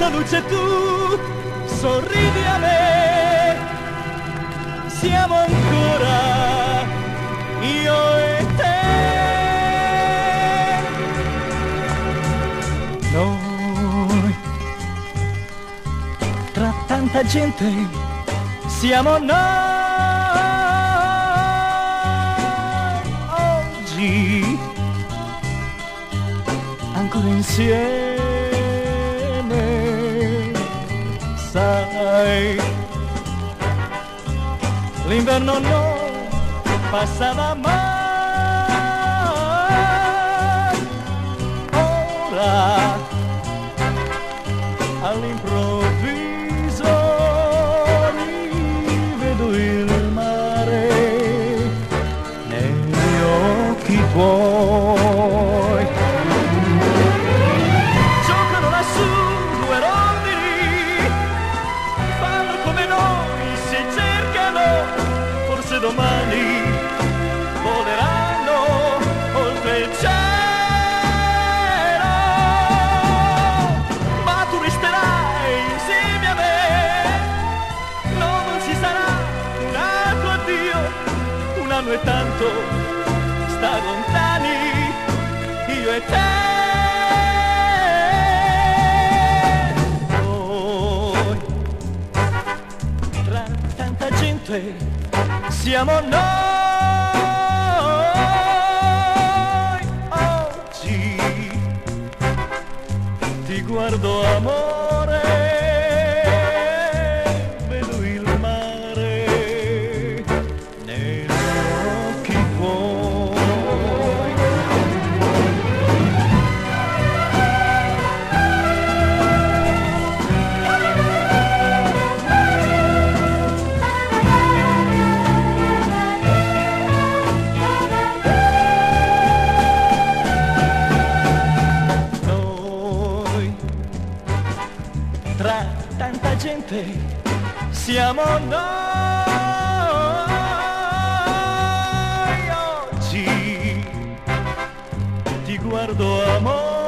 quanta luce tu sorridi a me, siamo ancora io e te. Noi, tra tanta gente, siamo noi. Oggi, ancora insieme, sai, l'inverno non passava mai. Ora, all'improvviso, rivedo il mare negli occhi tuoi. Giocano lassù due rondini, fanno come noi, si cercano, forse domani voleranno oltre il cielo. Ma tu resterai insieme a me, no, non ci sarà un altro addio. Un anno è tanto, star lontani, io e te. Noi, tra tanta gente, siamo noi. Oggi ti guardo, amore, vedo il mare negli occhi tuoi. Noi, tra tanta gente, siamo noi. Oggi ti guardo, amore,